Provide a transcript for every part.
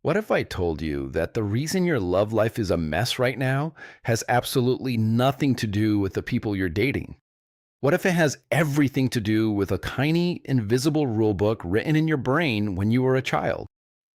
What if I told you that the reason your love life is a mess right now has absolutely nothing to do with the people you're dating? What if it has everything to do with a tiny, invisible rulebook written in your brain when you were a child?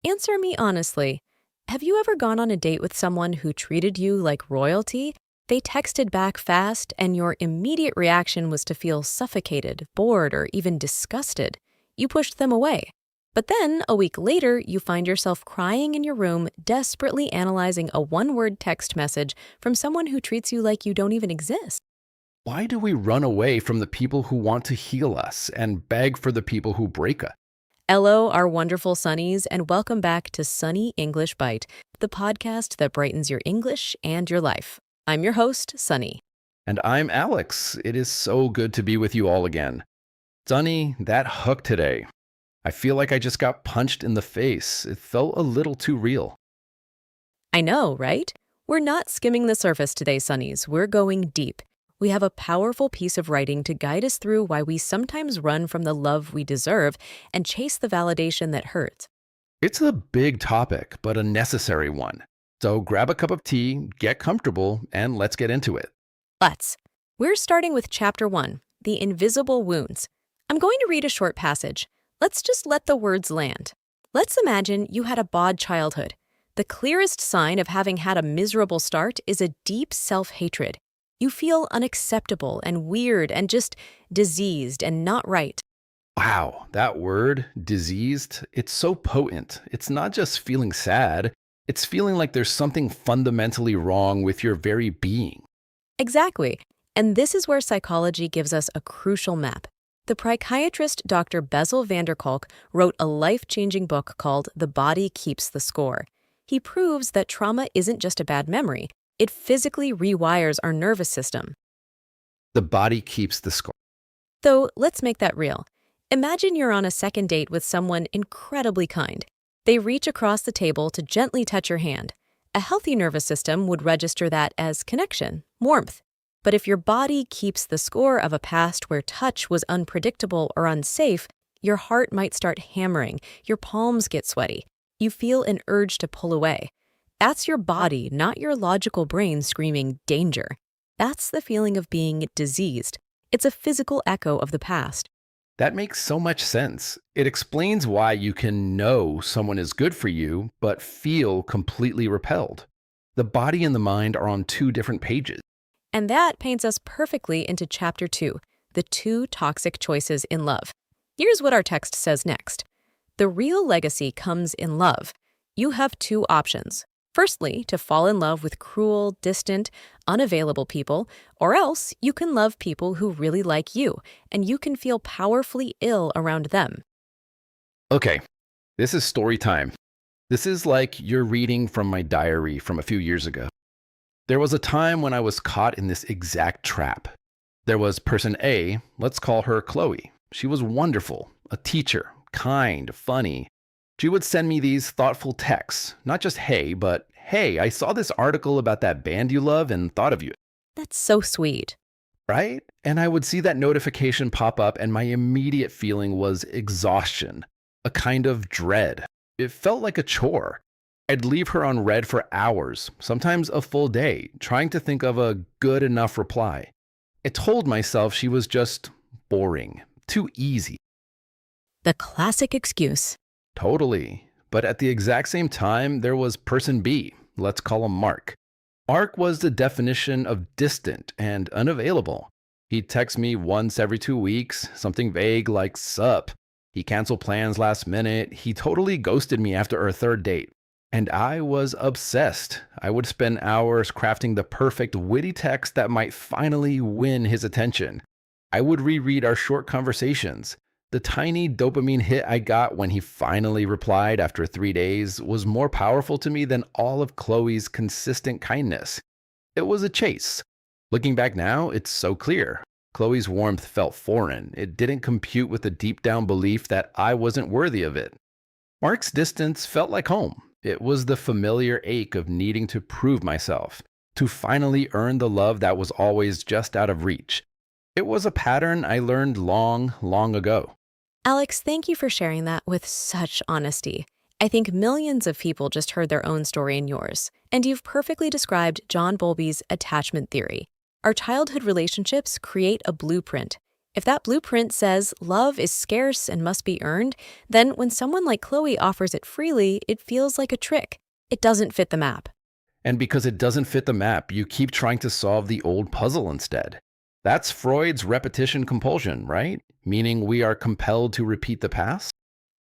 Answer me honestly. Have you ever gone on a date with someone who treated you like royalty? They texted back fast, and your immediate reaction was to feel suffocated, bored, or even disgusted. You pushed them away. But then, a week later, you find yourself crying in your room, desperately analyzing a one-word text message from someone who treats you like you don't even exist. Why do we run away from the people who want to heal us and beg for the people who break us? Hello, our wonderful Sunnies, and welcome back to Sunny English Bite, the podcast that brightens your English and your life. I'm your host, Sunny. And I'm Alex. It is so good to be with you all again. Sonny, that hook today. I feel like I just got punched in the face. It felt a little too real. I know, right? We're not skimming the surface today, Sunnies. We're going deep. We have a powerful piece of writing to guide us through why we sometimes run from the love we deserve and chase the validation that hurts. It's a big topic, but a necessary one. So grab a cup of tea, get comfortable, and let's get into it. Let's. We're starting with Chapter 1, The Invisible Wounds. I'm going to read a short passage. Let's just let the words land. Let's imagine you had a bad childhood. The clearest sign of having had a miserable start is a deep self-hatred. You feel unacceptable and weird and just diseased and not right. Wow, that word, diseased, it's so potent. It's not just feeling sad, it's feeling like there's something fundamentally wrong with your very being. Exactly. And this is where psychology gives us a crucial map. The psychiatrist Dr. Bessel van der Kolk wrote a life-changing book called The Body Keeps the Score. He proves that trauma isn't just a bad memory. It physically rewires our nervous system. The body keeps the score. Though, let's make that real. Imagine you're on a second date with someone incredibly kind. They reach across the table to gently touch your hand. A healthy nervous system would register that as connection, warmth. But if your body keeps the score of a past where touch was unpredictable or unsafe, your heart might start hammering, your palms get sweaty. You feel an urge to pull away. That's your body, not your logical brain screaming danger. That's the feeling of being diseased. It's a physical echo of the past. That makes so much sense. It explains why you can know someone is good for you, but feel completely repelled. The body and the mind are on two different pages. And that paints us perfectly into Chapter 2, The Two Toxic Choices in Love. Here's what our text says next. The real legacy comes in love. You have two options. Firstly, to fall in love with cruel, distant, unavailable people, or else you can love people who really like you, and you can feel powerfully ill around them. Okay, this is story time. This is like you're reading from my diary from a few years ago. There was a time when I was caught in this exact trap. There was person A, let's call her Chloe. She was wonderful, a teacher, kind, funny. She would send me these thoughtful texts, not just hey, but hey, I saw this article about that band you love and thought of you. That's so sweet. Right? And I would see that notification pop up, and my immediate feeling was exhaustion, a kind of dread. It felt like a chore. I'd leave her on read for hours, sometimes a full day, trying to think of a good enough reply. I told myself she was just boring, too easy. The classic excuse. Totally. But at the exact same time, there was person B. Let's call him Mark. Mark was the definition of distant and unavailable. He'd text me once every 2 weeks, something vague like sup. He canceled plans last minute. He totally ghosted me after our third date. And I was obsessed. I would spend hours crafting the perfect witty text that might finally win his attention. I would reread our short conversations. The tiny dopamine hit I got when he finally replied after 3 days was more powerful to me than all of Chloe's consistent kindness. It was a chase. Looking back now, it's so clear. Chloe's warmth felt foreign. It didn't compute with the deep down belief that I wasn't worthy of it. Mark's distance felt like home. It was the familiar ache of needing to prove myself, to finally earn the love that was always just out of reach. It was a pattern I learned long, long ago. Alex, thank you for sharing that with such honesty. I think millions of people just heard their own story in yours, and you've perfectly described John Bowlby's attachment theory. Our childhood relationships create a blueprint. If that blueprint says love is scarce and must be earned, then when someone like Chloe offers it freely, it feels like a trick. It doesn't fit the map. And because it doesn't fit the map, you keep trying to solve the old puzzle instead. That's Freud's repetition compulsion, right? Meaning we are compelled to repeat the past?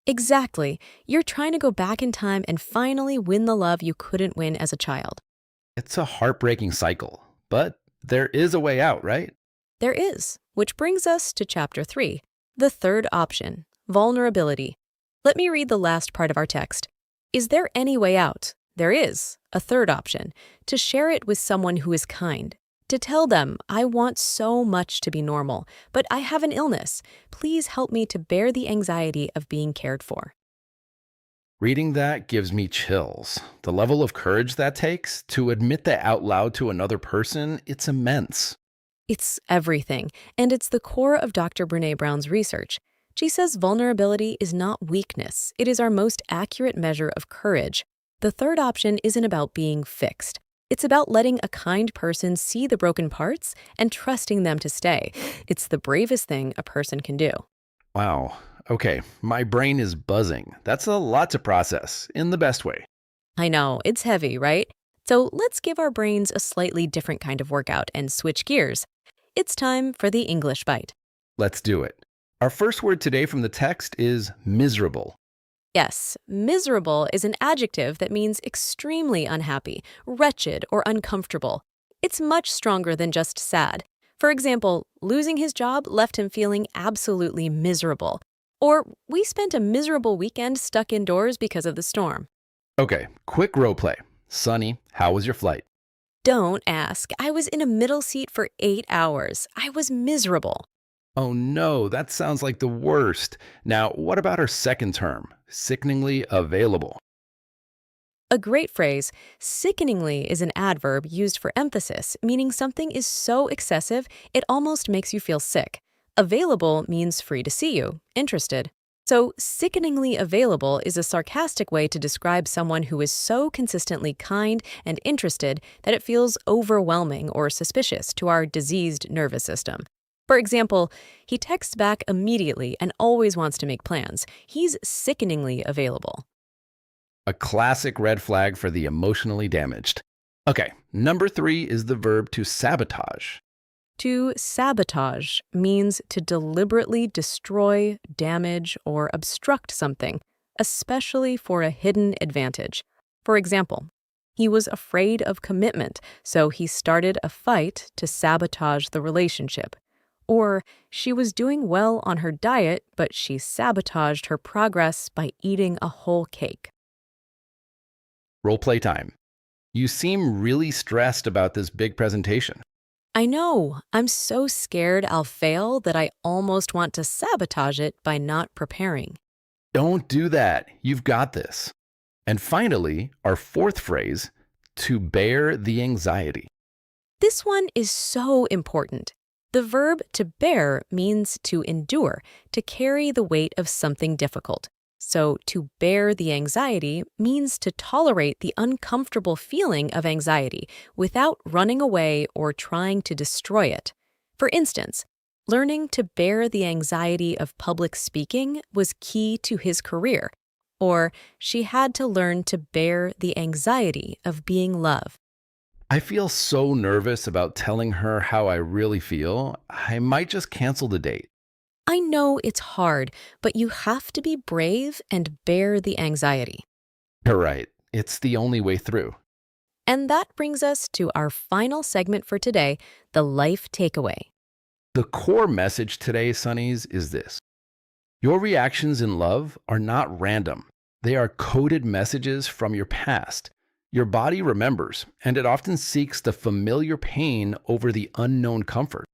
Exactly. You're trying to go back in time and finally win the love you couldn't win as a child. It's a heartbreaking cycle, but there is a way out, right? There is, which brings us to Chapter 3, the third option, vulnerability. Let me read the last part of our text. Is there any way out? There is, a third option, to share it with someone who is kind. To tell them, I want so much to be normal, but I have an illness. Please help me to bear the anxiety of being cared for. Reading that gives me chills. The level of courage that takes to admit that out loud to another person, it's immense. It's everything, and it's the core of Dr. Brené Brown's research. She says vulnerability is not weakness, it is our most accurate measure of courage. The third option isn't about being fixed. It's about letting a kind person see the broken parts and trusting them to stay. It's the bravest thing a person can do. Wow. Okay, my brain is buzzing. That's a lot to process, in the best way. I know, it's heavy, right? So let's give our brains a slightly different kind of workout and switch gears. It's time for the English Bite. Let's do it. Our first word today from the text is miserable. Yes, miserable is an adjective that means extremely unhappy, wretched, or uncomfortable. It's much stronger than just sad. For example, losing his job left him feeling absolutely miserable. Or, we spent a miserable weekend stuck indoors because of the storm. Okay, quick role play. Sunny, how was your flight? Don't ask. I was in a middle seat for 8 hours. I was miserable. Oh no, that sounds like the worst. Now, what about our second term? Sickeningly available. A great phrase, sickeningly is an adverb used for emphasis, meaning something is so excessive it almost makes you feel sick. Available means free to see you, interested. So, sickeningly available is a sarcastic way to describe someone who is so consistently kind and interested that it feels overwhelming or suspicious to our diseased nervous system. For example, he texts back immediately and always wants to make plans. He's sickeningly available. A classic red flag for the emotionally damaged. Okay, number 3 is the verb to sabotage. To sabotage means to deliberately destroy, damage, or obstruct something, especially for a hidden advantage. For example, he was afraid of commitment, so he started a fight to sabotage the relationship. Or she was doing well on her diet, but she sabotaged her progress by eating a whole cake. Role play time. You seem really stressed about this big presentation. I know, I'm so scared I'll fail that I almost want to sabotage it by not preparing. Don't do that. You've got this. And finally, our fourth phrase, to bear the anxiety. This one is so important. The verb to bear means to endure, to carry the weight of something difficult. So to bear the anxiety means to tolerate the uncomfortable feeling of anxiety without running away or trying to destroy it. For instance, learning to bear the anxiety of public speaking was key to his career. Or she had to learn to bear the anxiety of being loved. I feel so nervous about telling her how I really feel, I might just cancel the date. I know it's hard, but you have to be brave and bear the anxiety. You're right. It's the only way through. And that brings us to our final segment for today, the life takeaway. The core message today, Sonnies, is this. Your reactions in love are not random. They are coded messages from your past. Your body remembers, and it often seeks the familiar pain over the unknown comfort.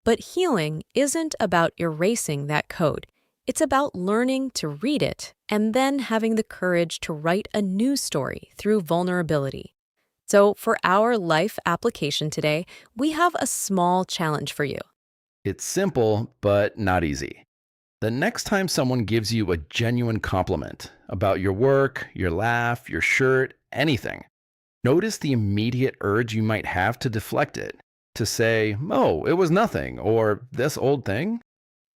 But healing isn't about erasing that code. It's about learning to read it and then having the courage to write a new story through vulnerability. So for our life application today, we have a small challenge for you. It's simple, but not easy. The next time someone gives you a genuine compliment about your work, your laugh, your shirt, anything, notice the immediate urge you might have to deflect it, to say, oh, it was nothing, or this old thing.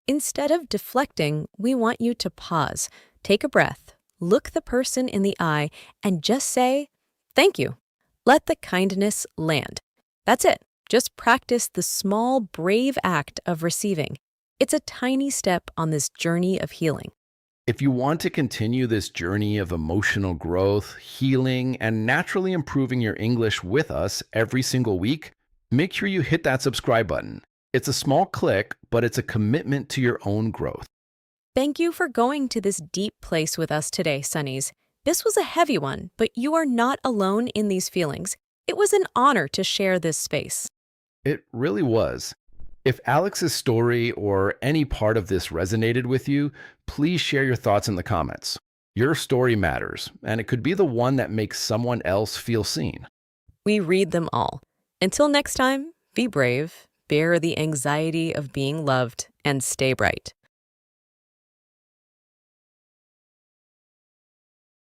Instead of deflecting, we want you to pause, take a breath, look the person in the eye, and just say, thank you. Let the kindness land. That's it. Just practice the small, brave act of receiving. It's a tiny step on this journey of healing. If you want to continue this journey of emotional growth, healing, and naturally improving your English with us every single week, make sure you hit that subscribe button. It's a small click, but it's a commitment to your own growth. Thank you for going to this deep place with us today, Sunnies. This was a heavy one, but you are not alone in these feelings. It was an honor to share this space. It really was. If Alex's story or any part of this resonated with you, please share your thoughts in the comments. Your story matters, and it could be the one that makes someone else feel seen. We read them all. Until next time, be brave, bear the anxiety of being loved, and stay bright.